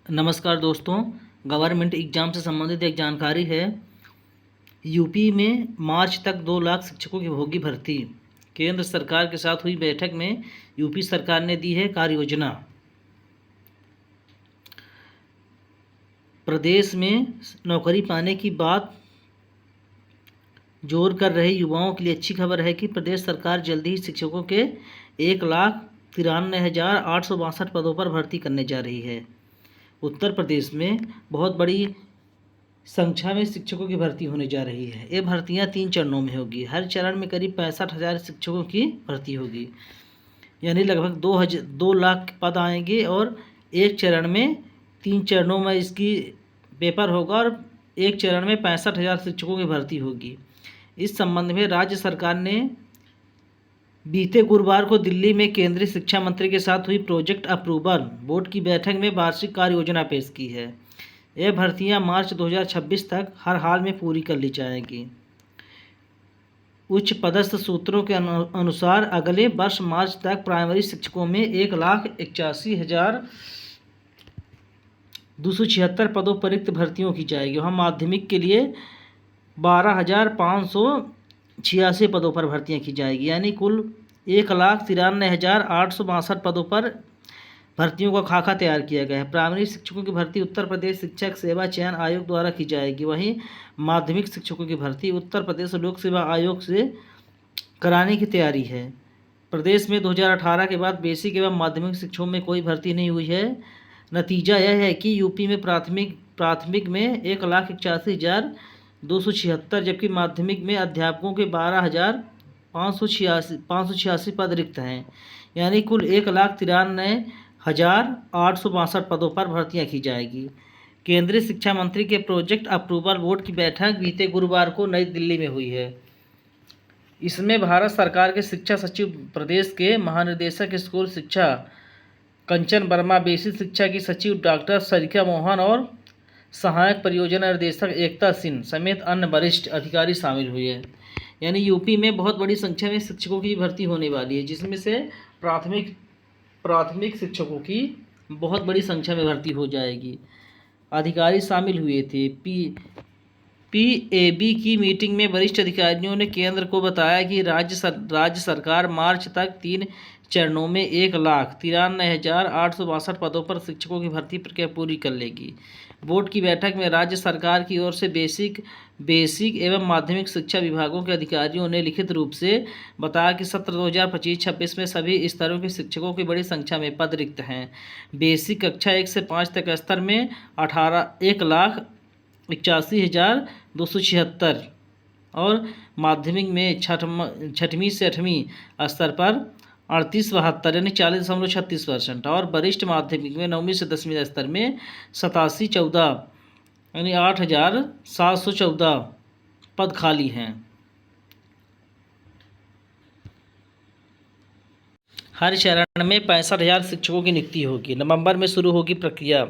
नमस्कार दोस्तों, government exam से संबंधित एक जानकारी है। यूपी में मार्च तक 2 लाख शिक्षकों की होगी भर्ती। केंद्र सरकार के साथ हुई बैठक में यूपी सरकार ने दी है कार्ययोजना। प्रदेश में नौकरी पाने की बात जोर कर रहे युवाओं के लिए अच्छी खबर है कि प्रदेश सरकार जल्दी ही शिक्षकों के 1,93,862 पदों पर भर्ती करने जा रही है। उत्तर प्रदेश में बहुत बड़ी संख्या में शिक्षकों की भर्ती होने जा रही है। ये भर्तियां 3 चरणों में होगी। हर चरण में करीब 65,000 शिक्षकों की भर्ती होगी, यानी लगभग 2 लाख पद आएंगे और एक चरण में 3 चरणों में इसकी पेपर होगा और एक चरण में 65,000 शिक्षकों की भर्ती होगी। इस संबंध में राज्य सरकार ने बीते गुरुवार को दिल्ली में केंद्रीय शिक्षा मंत्री के साथ हुई प्रोजेक्ट अप्रूवल बोर्ड की बैठक में वार्षिक कार्य योजना पेश की है। यह भर्तियां मार्च 2026 तक हर हाल में पूरी कर ली जाएंगी। उच्च पदस्थ सूत्रों के अनुसार अगले वर्ष मार्च तक प्राइमरी शिक्षकों में 1,81,276 पदों पर रिक्त भर्तियों की जाएगी। वहाँ माध्यमिक के लिए 12,586 पदों पर भर्तियां की जाएगी, यानी कुल 1,93,862 पदों पर भर्तियों का खाका तैयार किया गया है। प्राइमरी शिक्षकों की भर्ती उत्तर प्रदेश शिक्षक सेवा चयन आयोग द्वारा की जाएगी। वहीं माध्यमिक शिक्षकों की भर्ती उत्तर प्रदेश लोक सेवा आयोग से कराने की तैयारी है। प्रदेश में 2018 के बाद बेसिक एवं माध्यमिक शिक्षकों में कोई भर्ती नहीं हुई है। नतीजा यह है कि यूपी में प्राथमिक में 1,81,276 जबकि माध्यमिक में अध्यापकों के 12,586 पद रिक्त हैं, यानी कुल 1,93,862 पदों पर भर्तियां की जाएगी। केंद्रीय शिक्षा मंत्री के प्रोजेक्ट अप्रूवल बोर्ड की बैठक बीते गुरुवार को नई दिल्ली में हुई है। इसमें भारत सरकार के शिक्षा सचिव, प्रदेश के महानिदेशक स्कूल शिक्षा कंचन वर्मा, बेसिक शिक्षा की सचिव डॉक्टर सरिता मोहन और सहायक परियोजना निर्देशक एकता सिंह समेत अन्य वरिष्ठ अधिकारी शामिल हुए हैं। यानी यूपी में बहुत बड़ी संख्या में शिक्षकों की भर्ती होने वाली है, जिसमें से प्राथमिक शिक्षकों की बहुत बड़ी संख्या में भर्ती हो जाएगी। अधिकारी शामिल हुए थे। पीएबी की मीटिंग में वरिष्ठ अधिकारियों ने केंद्र को बताया कि राज्य सरकार मार्च तक 3 चरणों में 1,93,862 पदों पर शिक्षकों की भर्ती प्रक्रिया पूरी कर लेगी। बोर्ड की बैठक में राज्य सरकार की ओर से बेसिक एवं माध्यमिक शिक्षा विभागों के अधिकारियों ने लिखित रूप से बताया कि सत्र 2025-26 में सभी स्तरों के शिक्षकों की बड़ी संख्या में पद रिक्त हैं। बेसिक कक्षा 1 से 5 तक स्तर में 1,81,276 और माध्यमिक में छठवीं से 8वीं स्तर पर 3872 यानी 40.36% और वरिष्ठ माध्यमिक में 9वीं से 10वीं स्तर में 8714 यानी 8,714 पद खाली हैं। हर चरण में 65,000 शिक्षकों की नियुक्ति होगी। नवंबर में शुरू होगी प्रक्रिया।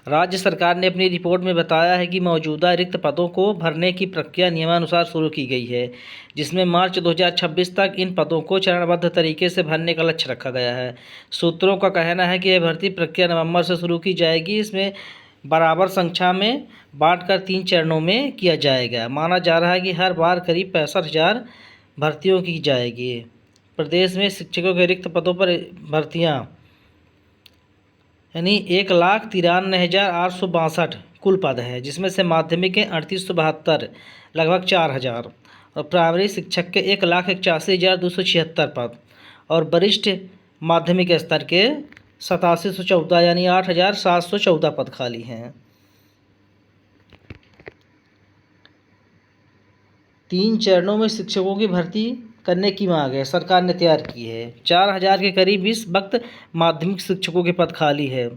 राज्य सरकार ने अपनी रिपोर्ट में बताया है कि मौजूदा रिक्त पदों को भरने की प्रक्रिया नियमानुसार शुरू की गई है, जिसमें मार्च 2026 तक इन पदों को चरणबद्ध तरीके से भरने का लक्ष्य रखा गया है। सूत्रों का कहना है कि यह भर्ती प्रक्रिया नवंबर से शुरू की जाएगी। इसमें बराबर संख्या में बांटकर 3 चरणों में किया जाएगा। माना जा रहा है कि हर बार करीब 65,000 भर्तियों की जाएगी। प्रदेश में शिक्षकों के रिक्त पदों पर भर्तियाँ यानी 1,93,862 कुल पद है, जिसमें से माध्यमिक के 3,872 लगभग 4,000 और प्राइमरी शिक्षक के 1,81,276 पद और वरिष्ठ माध्यमिक स्तर के 8714 यानी 8,714 पद खाली हैं। 3 चरणों में शिक्षकों की भर्ती करने की मांग है, सरकार ने तैयार की है। 4,000 के करीब इस वक्त माध्यमिक शिक्षकों के पद खाली है,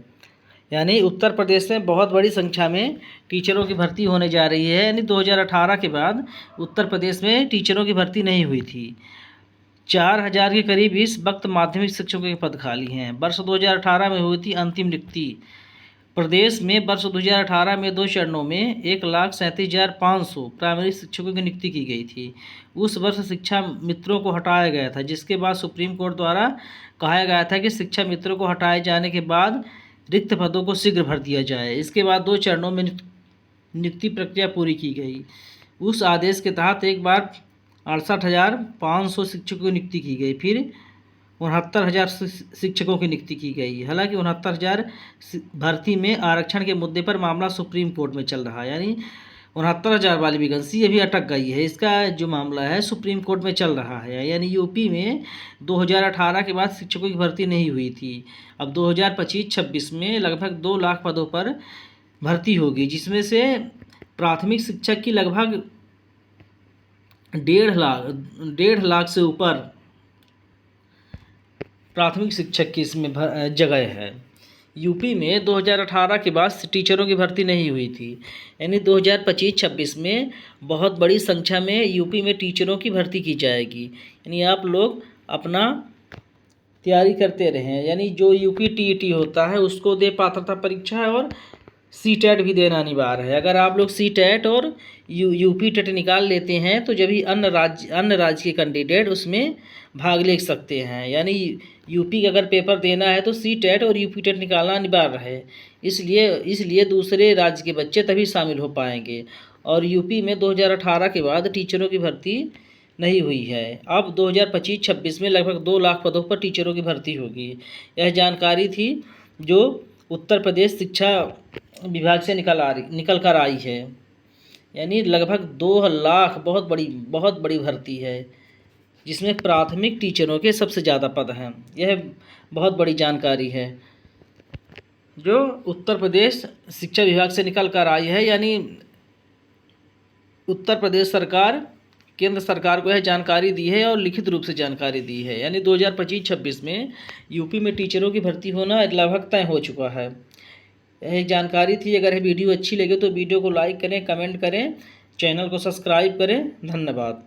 यानी उत्तर प्रदेश में बहुत बड़ी संख्या में टीचरों की भर्ती होने जा रही है। यानी 2018 के बाद उत्तर प्रदेश में टीचरों की भर्ती नहीं हुई थी। 4,000 के करीब इस वक्त माध्यमिक शिक्षकों के पद खाली हैं। वर्ष 2018 में हुई थी अंतिम नियुक्ति। प्रदेश में वर्ष 2018 में 2 चरणों में 1,37,500 प्राइमरी शिक्षकों की नियुक्ति की गई थी। उस वर्ष शिक्षा मित्रों को हटाया गया था, जिसके बाद सुप्रीम कोर्ट द्वारा कहा गया था कि शिक्षा मित्रों को हटाए जाने के बाद रिक्त पदों को शीघ्र भर दिया जाए। इसके बाद 2 चरणों में नियुक्ति प्रक्रिया पूरी की गई। उस आदेश के तहत एक बार 68,500 शिक्षकों की नियुक्ति की गई, फिर 69,000 शिक्षकों की नियुक्ति की गई। हालांकि 69,000 भर्ती में आरक्षण के मुद्दे पर मामला सुप्रीम कोर्ट में चल रहा है, यानी 69,000 वाली वैकेंसी अभी अटक गई है। इसका जो मामला है सुप्रीम कोर्ट में चल रहा है। यानी यूपी में 2018 के बाद शिक्षकों की भर्ती नहीं हुई थी। अब 2025-26 में लगभग 2 लाख पदों पर भर्ती होगी, जिसमें से प्राथमिक शिक्षक की लगभग 1.5 लाख से ऊपर प्राथमिक शिक्षक की इसमें जगह है। यूपी में 2018 के बाद टीचरों की भर्ती नहीं हुई थी, यानी 2025-26 में बहुत बड़ी संख्या में यूपी में टीचरों की भर्ती की जाएगी। यानी आप लोग अपना तैयारी करते रहें। यानी जो यूपी टीईटी होता है उसको दे पात्रता परीक्षा है, और सीटेट भी देना अनिवार्य है। अगर आप लोग सीटेट और यूपी टेट निकाल लेते हैं तो जब भी अन्य राज्य के कैंडिडेट उसमें भाग ले सकते हैं। यानी यूपी का अगर पेपर देना है तो सीटेट और यूपी टेट निकालना अनिवार्य है। इसलिए दूसरे राज्य के बच्चे तभी शामिल हो पाएंगे। और यूपी में 2018 के बाद टीचरों की भर्ती नहीं हुई है। अब 2025-26 में लगभग 2 लाख पदों पर टीचरों की भर्ती होगी। यह जानकारी थी जो उत्तर प्रदेश शिक्षा विभाग से निकल कर आई है। यानी लगभग 2 लाख बहुत बड़ी भर्ती है, जिसमें प्राथमिक टीचरों के सबसे ज़्यादा पद हैं। यह बहुत बड़ी जानकारी है जो उत्तर प्रदेश शिक्षा विभाग से निकल कर आई है। यानी उत्तर प्रदेश सरकार केंद्र सरकार को यह जानकारी दी है और लिखित रूप से जानकारी दी है। यानी 2025-26 में यूपी में टीचरों की भर्ती होना लगभग तय हो चुका है। यह जानकारी थी। अगर यह वीडियो अच्छी लगे तो वीडियो को लाइक करें, कमेंट करें, चैनल को सब्सक्राइब करें। धन्यवाद।